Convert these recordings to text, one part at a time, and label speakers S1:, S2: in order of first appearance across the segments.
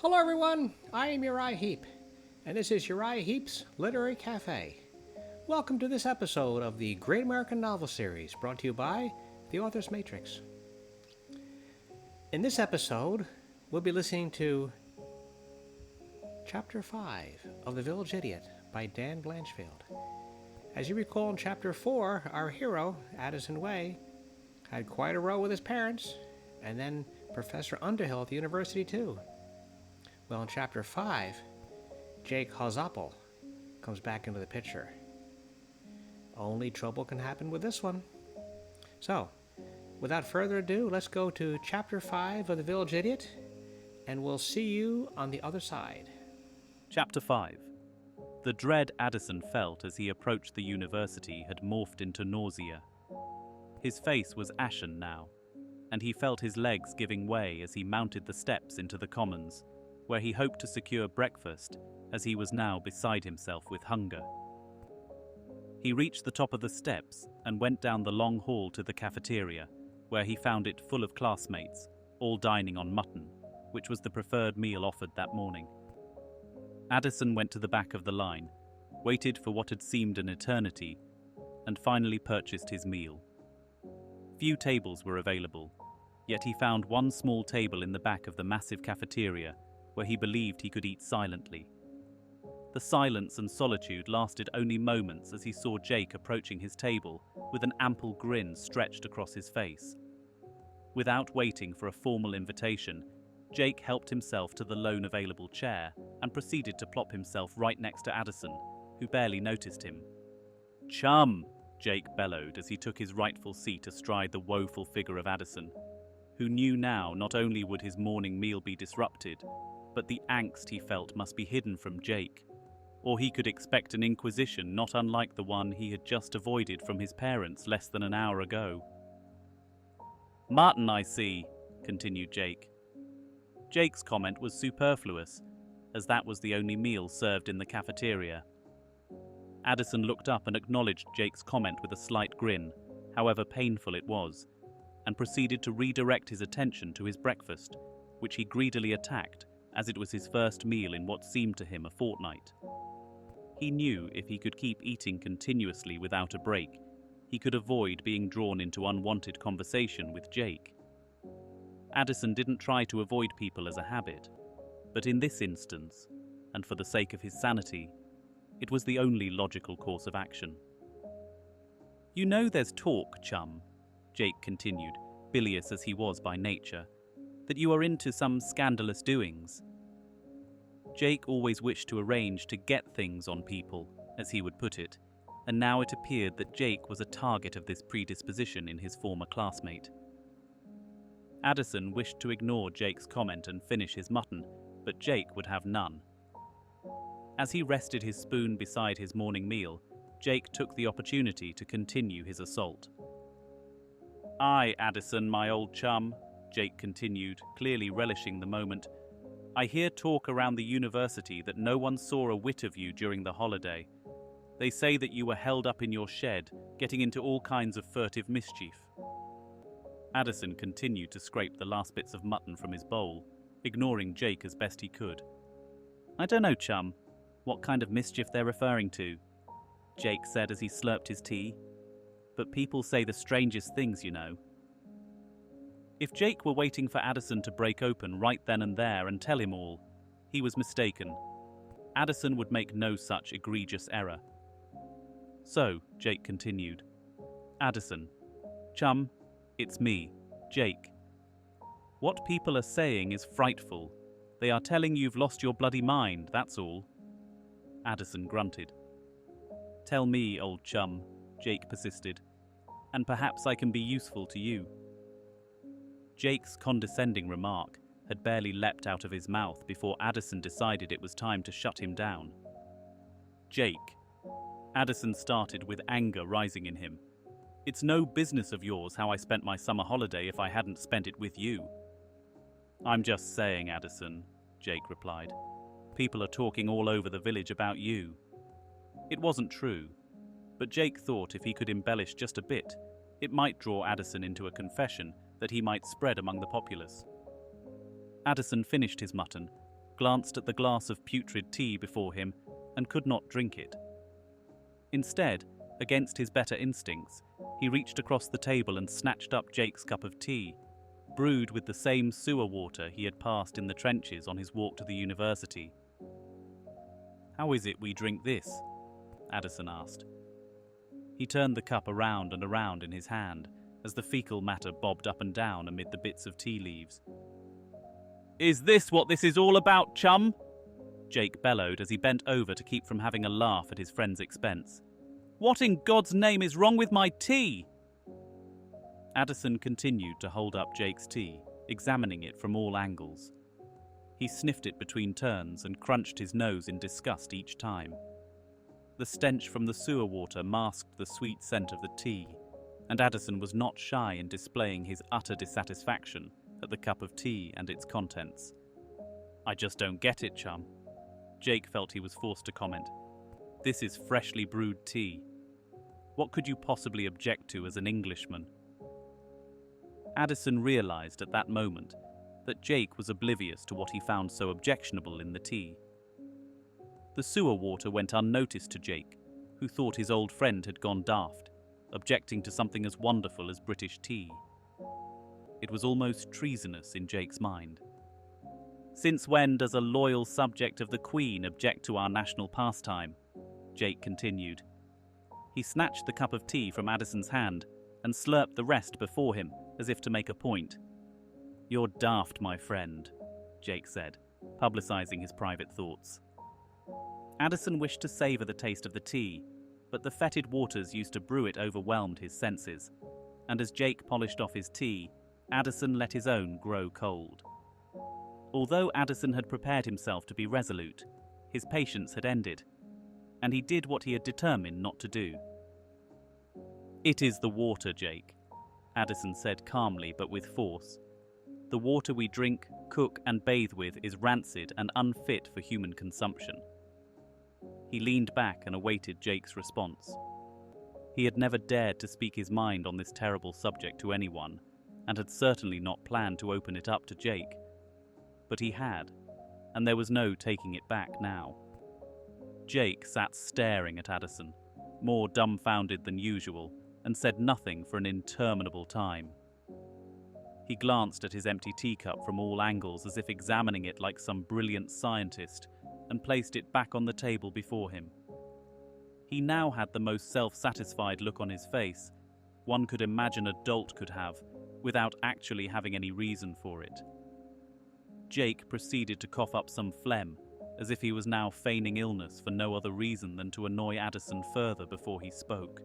S1: Hello everyone, I am Uriah Heep, and this is Uriah Heep's Literary Cafe. Welcome to this episode of the Great American Novel Series, brought to you by The Author's Matrix. In this episode, we'll be listening to Chapter 5 of The Village Idiot by Dan Blanchfield. As you recall, in Chapter 4, our hero, Addison Way, had quite a row with his parents, and then Professor Underhill at the university too. Well, in Chapter 5, Jake Holzapel comes back into the picture. Only trouble can happen with this one. So, without further ado, let's go to Chapter 5 of The Village Idiot, and we'll see you on the other side.
S2: Chapter 5. The dread Addison felt as he approached the university had morphed into nausea. His face was ashen now, and he felt his legs giving way as he mounted the steps into the commons, where he hoped to secure breakfast, as he was now beside himself with hunger. He reached the top of the steps and went down the long hall to the cafeteria, where he found it full of classmates, all dining on mutton, which was the preferred meal offered that morning. Addison went to the back of the line, waited for what had seemed an eternity, and finally purchased his meal. Few tables were available, yet he found one small table in the back of the massive cafeteria where he believed he could eat silently. The silence and solitude lasted only moments as he saw Jake approaching his table with an ample grin stretched across his face. Without waiting for a formal invitation, Jake helped himself to the lone available chair and proceeded to plop himself right next to Addison, who barely noticed him. "Chum!" Jake bellowed as he took his rightful seat astride the woeful figure of Addison, who knew now not only would his morning meal be disrupted, but the angst he felt must be hidden from Jake, or he could expect an inquisition not unlike the one he had just avoided from his parents less than an hour ago. "Mutton, I see," continued Jake. Jake's comment was superfluous, as that was the only meal served in the cafeteria. Addison looked up and acknowledged Jake's comment with a slight grin, however painful it was, and proceeded to redirect his attention to his breakfast, which he greedily attacked, as it was his first meal in what seemed to him a fortnight. He knew if he could keep eating continuously without a break, he could avoid being drawn into unwanted conversation with Jake. Addison didn't try to avoid people as a habit, but in this instance, and for the sake of his sanity, it was the only logical course of action. "You know there's talk, chum," Jake continued, bilious as he was by nature, "that you are into some scandalous doings." Jake always wished to arrange to get things on people, as he would put it, and now it appeared that Jake was a target of this predisposition in his former classmate. Addison wished to ignore Jake's comment and finish his mutton, but Jake would have none. As he rested his spoon beside his morning meal, Jake took the opportunity to continue his assault. "Aye, Addison, my old chum," Jake continued, clearly relishing the moment. "I hear talk around the university that no one saw a whit of you during the holiday. They say that you were held up in your shed, getting into all kinds of furtive mischief." Addison continued to scrape the last bits of mutton from his bowl, ignoring Jake as best he could. "I don't know, chum, what kind of mischief they're referring to," Jake said as he slurped his tea. "But people say the strangest things, you know." If Jake were waiting for Addison to break open right then and there and tell him all, he was mistaken. Addison would make no such egregious error. "So," Jake continued, "Addison, chum, it's me, Jake. What people are saying is frightful. They are telling you've lost your bloody mind, that's all." Addison grunted. "Tell me, old chum," Jake persisted, "and perhaps I can be useful to you." Jake's condescending remark had barely leapt out of his mouth before Addison decided it was time to shut him down. "Jake," Addison started with anger rising in him, "it's no business of yours how I spent my summer holiday if I hadn't spent it with you." "I'm just saying, Addison," Jake replied. "People are talking all over the village about you." It wasn't true, but Jake thought if he could embellish just a bit, it might draw Addison into a confession that he might spread among the populace. Addison finished his mutton, glanced at the glass of putrid tea before him, and could not drink it. Instead, against his better instincts, he reached across the table and snatched up Jake's cup of tea, brewed with the same sewer water he had passed in the trenches on his walk to the university. "How is it we drink this?" Addison asked. He turned the cup around and around in his hand as the fecal matter bobbed up and down amid the bits of tea leaves. "Is this what this is all about, chum?" Jake bellowed as he bent over to keep from having a laugh at his friend's expense. "What in God's name is wrong with my tea?" Addison continued to hold up Jake's tea, examining it from all angles. He sniffed it between turns and crunched his nose in disgust each time. The stench from the sewer water masked the sweet scent of the tea, and Addison was not shy in displaying his utter dissatisfaction at the cup of tea and its contents. "I just don't get it, chum." Jake felt he was forced to comment. "This is freshly brewed tea. What could you possibly object to as an Englishman?" Addison realized at that moment that Jake was oblivious to what he found so objectionable in the tea. The sewer water went unnoticed to Jake, who thought his old friend had gone daft, objecting to something as wonderful as British tea. It was almost treasonous in Jake's mind. "Since when does a loyal subject of the Queen object to our national pastime?" Jake continued. He snatched the cup of tea from Addison's hand and slurped the rest before him, as if to make a point. "You're daft, my friend," Jake said, publicizing his private thoughts. Addison wished to savor the taste of the tea, but the fetid waters used to brew it overwhelmed his senses, and as Jake polished off his tea, Addison let his own grow cold. Although Addison had prepared himself to be resolute, his patience had ended, and he did what he had determined not to do. "It is the water, Jake," Addison said calmly but with force. "The water we drink, cook and bathe with is rancid and unfit for human consumption." He leaned back and awaited Jake's response. He had never dared to speak his mind on this terrible subject to anyone, and had certainly not planned to open it up to Jake. But he had, and there was no taking it back now. Jake sat staring at Addison, more dumbfounded than usual, and said nothing for an interminable time. He glanced at his empty teacup from all angles as if examining it like some brilliant scientist, and placed it back on the table before him. He now had the most self-satisfied look on his face one could imagine a dolt could have, without actually having any reason for it. Jake proceeded to cough up some phlegm, as if he was now feigning illness for no other reason than to annoy Addison further before he spoke.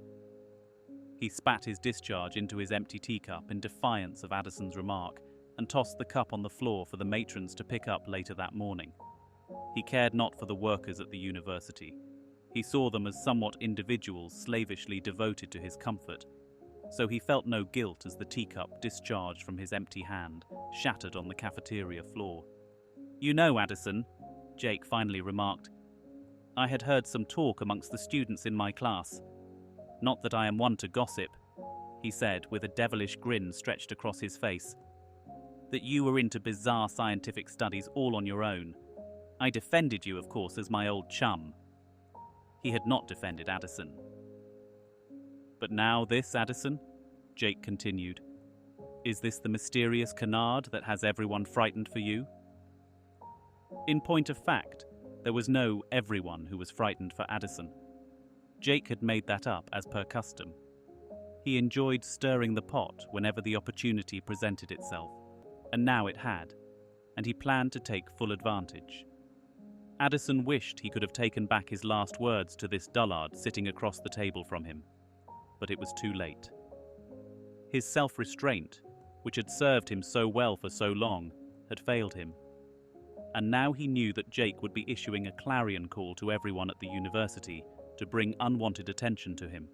S2: He spat his discharge into his empty teacup in defiance of Addison's remark, and tossed the cup on the floor for the matrons to pick up later that morning. He cared not for the workers at the university. He saw them as somewhat individuals slavishly devoted to his comfort, so he felt no guilt as the teacup discharged from his empty hand shattered on the cafeteria floor. "You know, Addison," Jake finally remarked, "I had heard some talk amongst the students in my class. Not that I am one to gossip," he said with a devilish grin stretched across his face, "that you were into bizarre scientific studies all on your own. I defended you, of course, as my old chum." He had not defended Addison. "But now this, Addison?" Jake continued. "Is this the mysterious canard that has everyone frightened for you?" In point of fact, there was no everyone who was frightened for Addison. Jake had made that up as per custom. He enjoyed stirring the pot whenever the opportunity presented itself, and now it had, and he planned to take full advantage. Addison wished he could have taken back his last words to this dullard sitting across the table from him, but it was too late. His self-restraint, which had served him so well for so long, had failed him, and now he knew that Jake would be issuing a clarion call to everyone at the university to bring unwanted attention to him.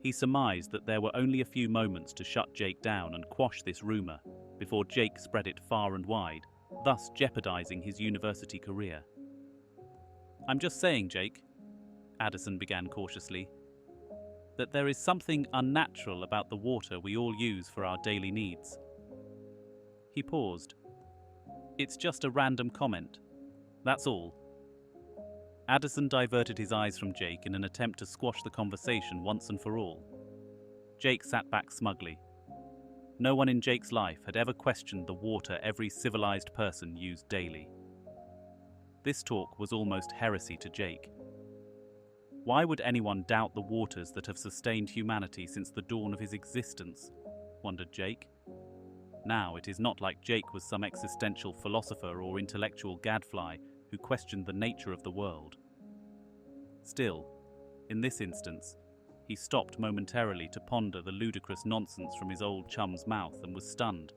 S2: He surmised that there were only a few moments to shut Jake down and quash this rumor before Jake spread it far and wide, thus jeopardizing his university career. "I'm just saying, Jake," Addison began cautiously, "that there is something unnatural about the water we all use for our daily needs." He paused. It's just a random comment. That's all. Addison diverted his eyes from Jake in an attempt to squash the conversation once and for all. Jake sat back smugly. No one in Jake's life had ever questioned the water every civilized person used daily. This talk was almost heresy to Jake. Why would anyone doubt the waters that have sustained humanity since the dawn of his existence? Wondered Jake. Now it is not like Jake was some existential philosopher or intellectual gadfly who questioned the nature of the world. Still, in this instance, he stopped momentarily to ponder the ludicrous nonsense from his old chum's mouth and was stunned.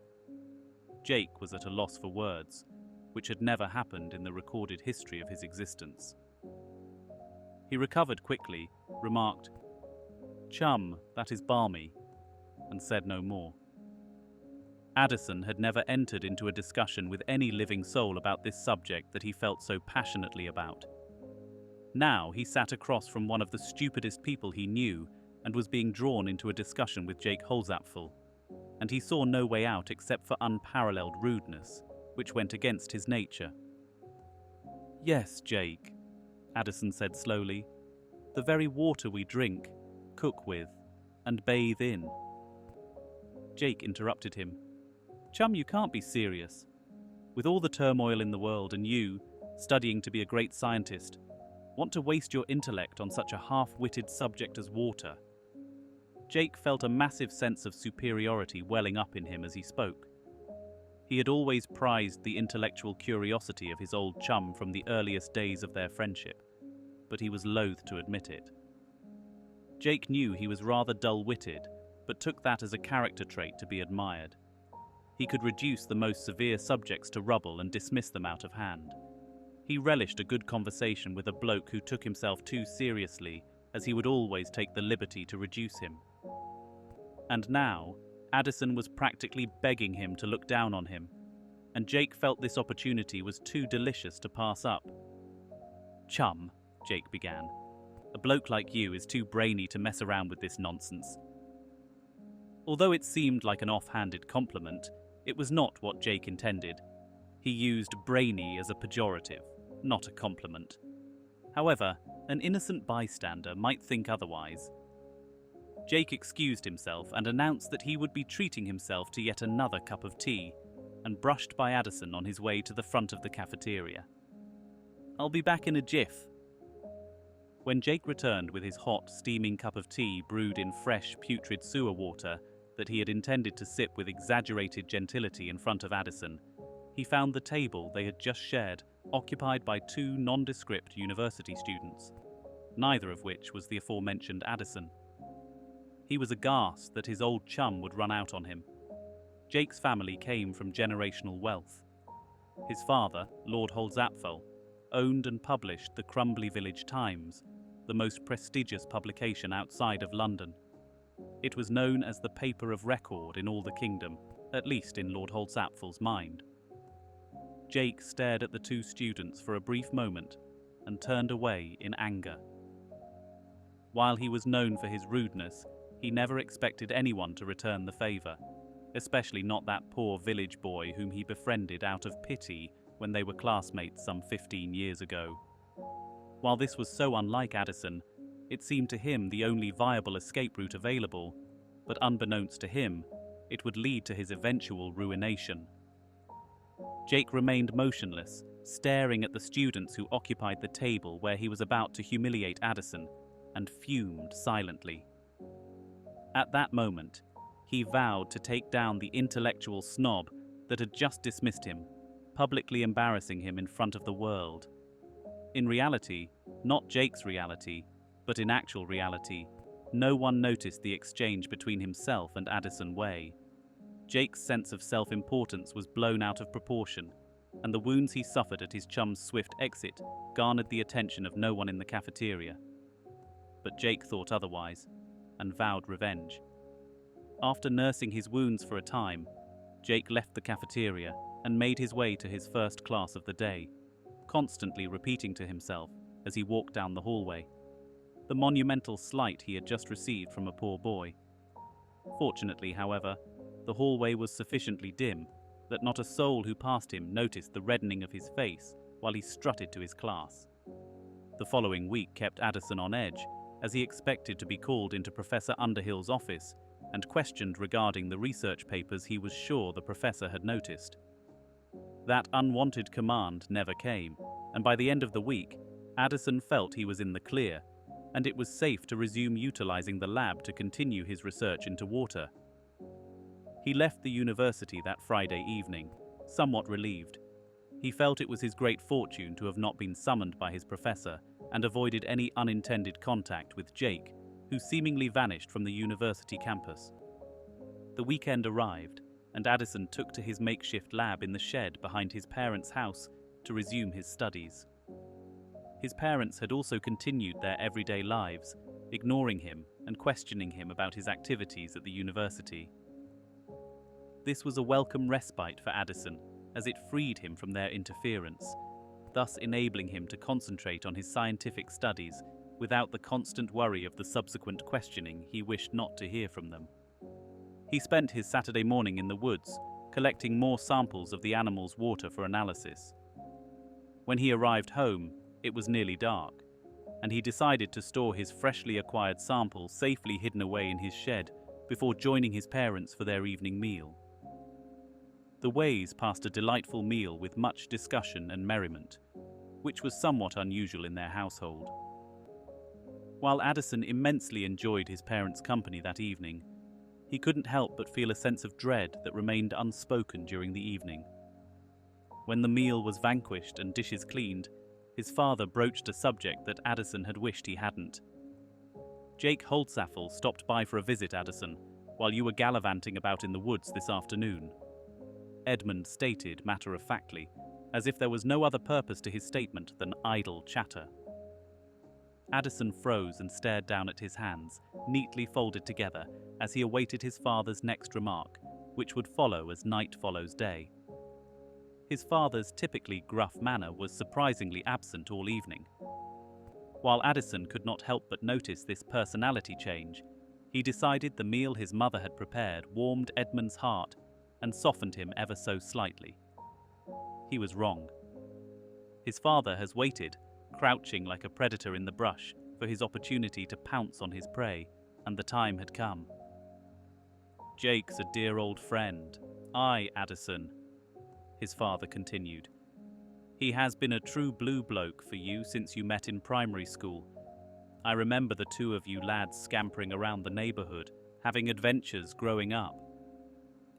S2: Jake was at a loss for words, which had never happened in the recorded history of his existence. He recovered quickly, remarked, "Chum, that is balmy," and said no more. Addison had never entered into a discussion with any living soul about this subject that he felt so passionately about. Now he sat across from one of the stupidest people he knew and was being drawn into a discussion with Jake Holzapel, and he saw no way out except for unparalleled rudeness, which went against his nature. "Yes, Jake," Addison said slowly, "the very water we drink, cook with, and bathe in." Jake interrupted him. "Chum, you can't be serious. With all the turmoil in the world and you, studying to be a great scientist, want to waste your intellect on such a half-witted subject as water?" Jake felt a massive sense of superiority welling up in him as he spoke. He had always prized the intellectual curiosity of his old chum from the earliest days of their friendship, but he was loath to admit it. Jake knew he was rather dull-witted, but took that as a character trait to be admired. He could reduce the most severe subjects to rubble and dismiss them out of hand. He relished a good conversation with a bloke who took himself too seriously, as he would always take the liberty to reduce him. And now, Addison was practically begging him to look down on him, and Jake felt this opportunity was too delicious to pass up. "Chum," Jake began, "a bloke like you is too brainy to mess around with this nonsense." Although it seemed like an off-handed compliment, it was not what Jake intended. He used brainy as a pejorative, not a compliment. However, an innocent bystander might think otherwise. Jake excused himself and announced that he would be treating himself to yet another cup of tea, and brushed by Addison on his way to the front of the cafeteria. "I'll be back in a jiff." When Jake returned with his hot, steaming cup of tea brewed in fresh, putrid sewer water that he had intended to sip with exaggerated gentility in front of Addison, he found the table they had just shared occupied by two nondescript university students, neither of which was the aforementioned Addison. He was aghast that his old chum would run out on him. Jake's family came from generational wealth. His father, Lord Holzapel, owned and published the Crumbly Village Times, the most prestigious publication outside of London. It was known as the paper of record in all the kingdom, at least in Lord Holzapel's mind. Jake stared at the two students for a brief moment and turned away in anger. While he was known for his rudeness, he never expected anyone to return the favour, especially not that poor village boy whom he befriended out of pity when they were classmates some 15 years ago. While this was so unlike Addison, it seemed to him the only viable escape route available, but unbeknownst to him, it would lead to his eventual ruination. Jake remained motionless, staring at the students who occupied the table where he was about to humiliate Addison, and fumed silently. At that moment, he vowed to take down the intellectual snob that had just dismissed him, publicly embarrassing him in front of the world. In reality, not Jake's reality, but in actual reality, no one noticed the exchange between himself and Addison Way. Jake's sense of self-importance was blown out of proportion, and the wounds he suffered at his chum's swift exit garnered the attention of no one in the cafeteria. But Jake thought otherwise, and vowed revenge. After nursing his wounds for a time, Jake left the cafeteria and made his way to his first class of the day, constantly repeating to himself as he walked down the hallway the monumental slight he had just received from a poor boy. Fortunately, however, the hallway was sufficiently dim, that not a soul who passed him noticed the reddening of his face while he strutted to his class. The following week kept Addison on edge, as he expected to be called into Professor Underhill's office and questioned regarding the research papers he was sure the professor had noticed. That unwanted command never came, and by the end of the week, Addison felt he was in the clear, and it was safe to resume utilizing the lab to continue his research into water. He left the university that Friday evening, somewhat relieved. He felt it was his great fortune to have not been summoned by his professor and avoided any unintended contact with Jake, who seemingly vanished from the university campus. The weekend arrived, and Addison took to his makeshift lab in the shed behind his parents' house to resume his studies. His parents had also continued their everyday lives, ignoring him and questioning him about his activities at the university. This was a welcome respite for Addison, as it freed him from their interference, thus enabling him to concentrate on his scientific studies without the constant worry of the subsequent questioning he wished not to hear from them. He spent his Saturday morning in the woods, collecting more samples of the animal's water for analysis. When he arrived home, it was nearly dark, and he decided to store his freshly acquired sample safely hidden away in his shed before joining his parents for their evening meal. The Ways passed a delightful meal with much discussion and merriment, which was somewhat unusual in their household. While Addison immensely enjoyed his parents' company that evening, he couldn't help but feel a sense of dread that remained unspoken during the evening. When the meal was vanquished and dishes cleaned, his father broached a subject that Addison had wished he hadn't. "Jake Holzapel stopped by for a visit, Addison, while you were gallivanting about in the woods this afternoon," Edmund stated matter-of-factly, as if there was no other purpose to his statement than idle chatter. Addison froze and stared down at his hands, neatly folded together, as he awaited his father's next remark, which would follow as night follows day. His father's typically gruff manner was surprisingly absent all evening. While Addison could not help but notice this personality change, he decided the meal his mother had prepared warmed Edmund's heart and softened him ever so slightly. He was wrong. His father has waited, crouching like a predator in the brush, for his opportunity to pounce on his prey, and the time had come. "Jake's a dear old friend. Aye, Addison," his father continued. "He has been a true blue bloke for you since you met in primary school. I remember the two of you lads scampering around the neighborhood, having adventures growing up."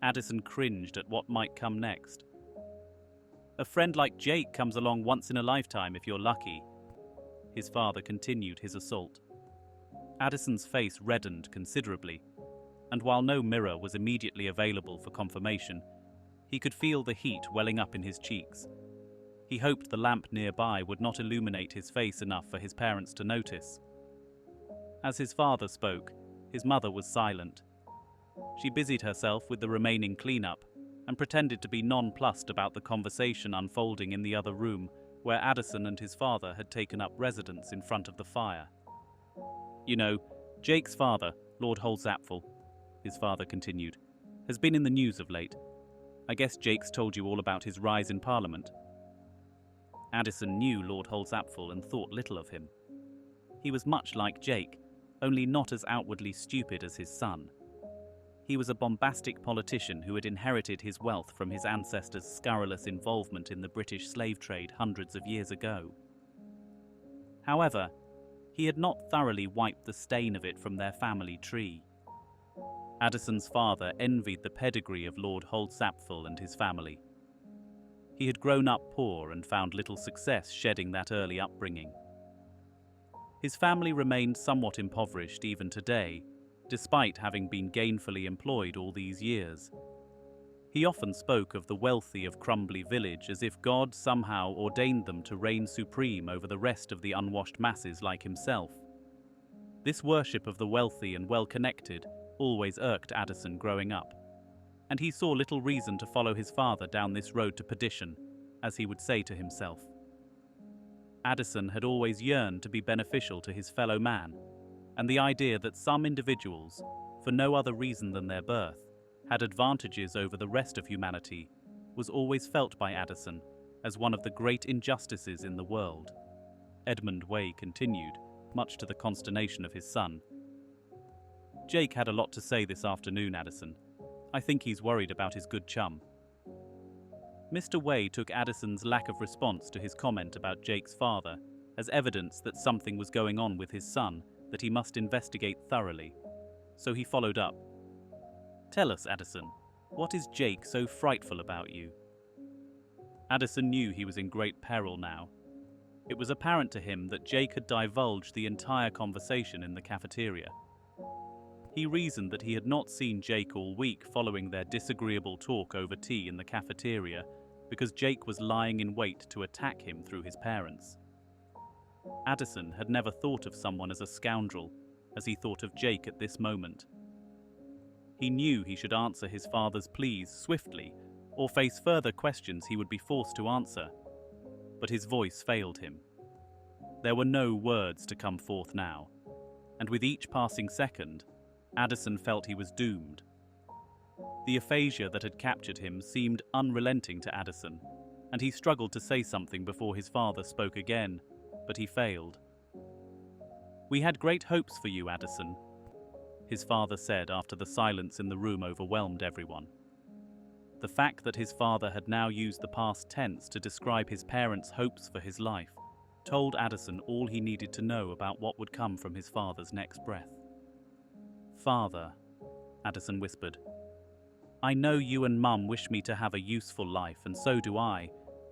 S2: Addison cringed at what might come next. "A friend like Jake comes along once in a lifetime if you're lucky," his father continued his assault. Addison's face reddened considerably, and while no mirror was immediately available for confirmation, he could feel the heat welling up in his cheeks. He hoped the lamp nearby would not illuminate his face enough for his parents to notice. As his father spoke, his mother was silent. She busied herself with the remaining cleanup and pretended to be nonplussed about the conversation unfolding in the other room where Addison and his father had taken up residence in front of the fire. "You know, Jake's father, Lord Holzapel," his father continued, "has been in the news of late. I guess Jake's told you all about his rise in Parliament." Addison knew Lord Holzapel and thought little of him. He was much like Jake, only not as outwardly stupid as his son. He was a bombastic politician who had inherited his wealth from his ancestors' scurrilous involvement in the British slave trade hundreds of years ago. However, he had not thoroughly wiped the stain of it from their family tree. Addison's father envied the pedigree of Lord Holzapel and his family. He had grown up poor and found little success shedding that early upbringing. His family remained somewhat impoverished even today, despite having been gainfully employed all these years. He often spoke of the wealthy of Crumbly Village as if God somehow ordained them to reign supreme over the rest of the unwashed masses like himself. This worship of the wealthy and well-connected always irked Addison growing up, and he saw little reason to follow his father down this road to perdition, as he would say to himself. Addison had always yearned to be beneficial to his fellow man, and the idea that some individuals, for no other reason than their birth, had advantages over the rest of humanity was always felt by Addison as one of the great injustices in the world. Edmund Way continued, much to the consternation of his son. Jake had a lot to say this afternoon, Addison. I think he's worried about his good chum. Mr. Way took Addison's lack of response to his comment about Jake's father as evidence that something was going on with his son that he must investigate thoroughly. So he followed up. Tell us, Addison, what is Jake so frightful about you? Addison knew he was in great peril now. It was apparent to him that Jake had divulged the entire conversation in the cafeteria. He reasoned that he had not seen Jake all week following their disagreeable talk over tea in the cafeteria because Jake was lying in wait to attack him through his parents. Addison had never thought of someone as a scoundrel as he thought of Jake at this moment. He knew he should answer his father's pleas swiftly or face further questions he would be forced to answer, but his voice failed him. There were no words to come forth now, and with each passing second, Addison felt he was doomed. The aphasia that had captured him seemed unrelenting to Addison, and he struggled to say something before his father spoke again, but he failed. We had great hopes for you, Addison, his father said after the silence in the room overwhelmed everyone. The fact that his father had now used the past tense to describe his parents' hopes for his life told Addison all he needed to know about what would come from his father's next breath. Father, Addison whispered, I know you and Mum wish me to have a useful life, and so do I,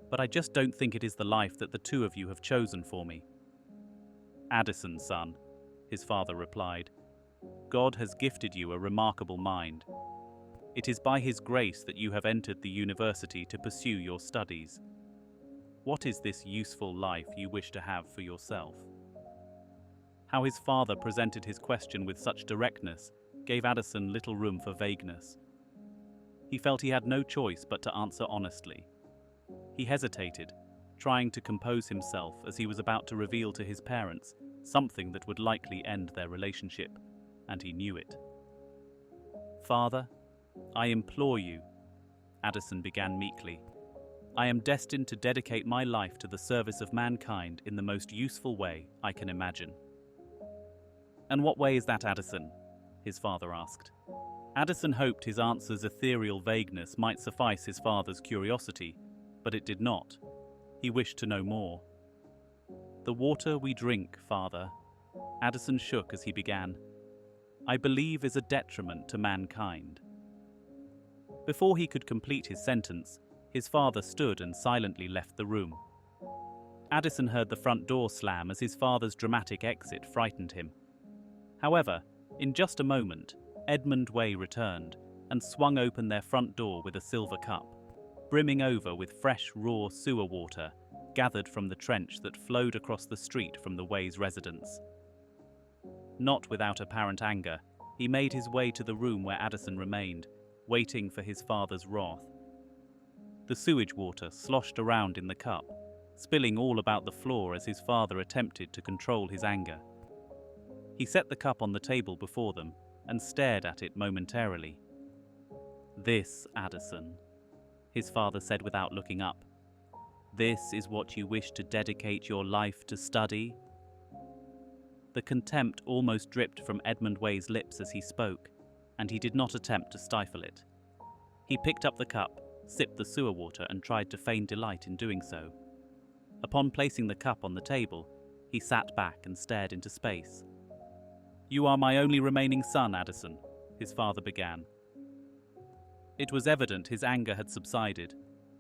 S2: but I just don't think it is the life that the two of you have chosen for me. Addison, son, his father replied, God has gifted you a remarkable mind. It is by His grace that you have entered the university to pursue your studies. What is this useful life you wish to have for yourself? How his father presented his question with such directness gave Addison little room for vagueness. He felt he had no choice but to answer honestly. He hesitated, trying to compose himself as he was about to reveal to his parents something that would likely end their relationship, and he knew it. Father, I implore you, Addison began meekly. I am destined to dedicate my life to the service of mankind in the most useful way I can imagine. And what way is that, Addison? His father asked. Addison hoped his answer's ethereal vagueness might suffice his father's curiosity, but it did not. He wished to know more. The water we drink, Father, Addison shook as he began, I believe is a detriment to mankind. Before he could complete his sentence, his father stood and silently left the room. Addison heard the front door slam as his father's dramatic exit frightened him. However, in just a moment, Edmund Way returned and swung open their front door with a silver cup, brimming over with fresh, raw sewer water gathered from the trench that flowed across the street from the Way's residence. Not without apparent anger, he made his way to the room where Addison remained, waiting for his father's wrath. The sewage water sloshed around in the cup, spilling all about the floor as his father attempted to control his anger. He set the cup on the table before them and stared at it momentarily. This, Addison, his father said without looking up. This is what you wish to dedicate your life to study? The contempt almost dripped from Edmund Way's lips as he spoke, and he did not attempt to stifle it. He picked up the cup, sipped the sewer water, and tried to feign delight in doing so. Upon placing the cup on the table, he sat back and stared into space. You are my only remaining son, Addison, his father began. It was evident his anger had subsided,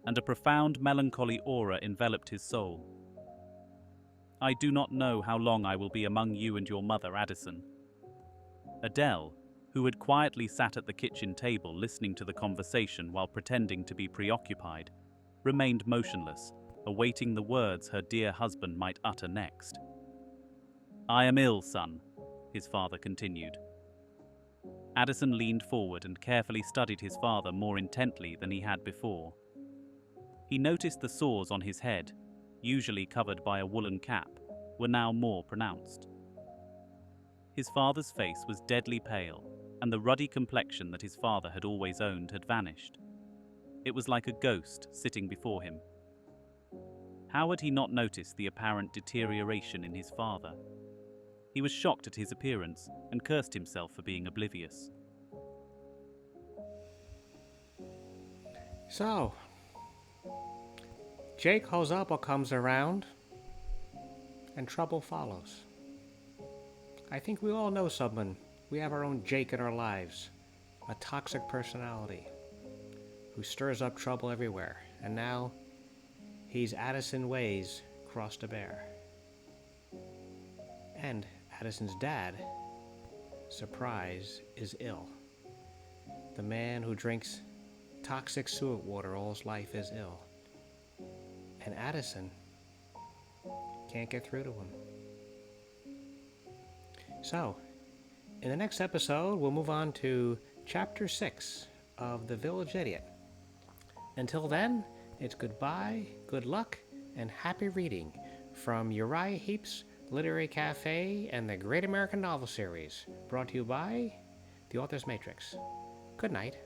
S2: and a profound melancholy aura enveloped his soul. I do not know how long I will be among you and your mother, Addison. Adele, who had quietly sat at the kitchen table listening to the conversation while pretending to be preoccupied, remained motionless, awaiting the words her dear husband might utter next. I am ill, son, his father continued. Addison leaned forward and carefully studied his father more intently than he had before. He noticed the sores on his head, usually covered by a woolen cap, were now more pronounced. His father's face was deadly pale, and the ruddy complexion that his father had always owned had vanished. It was like a ghost sitting before him. How had he not noticed the apparent deterioration in his father? He was shocked at his appearance and cursed himself for being oblivious.
S1: So, Jake Holzapel comes around, and trouble follows. I think we all know someone. We have our own Jake in our lives, a toxic personality who stirs up trouble everywhere, and now he's Addison Way's cross to bear. And Addison's dad, surprise, is ill. The man who drinks toxic sewer water all his life is ill. And Addison can't get through to him. So, in the next episode, we'll move on to Chapter 6 of The Village Idiot. Until then, it's goodbye, good luck, and happy reading from Uriah Heep's Literary Cafe and the Great American Novel Series, brought to you by The Author's Matrix. Good night.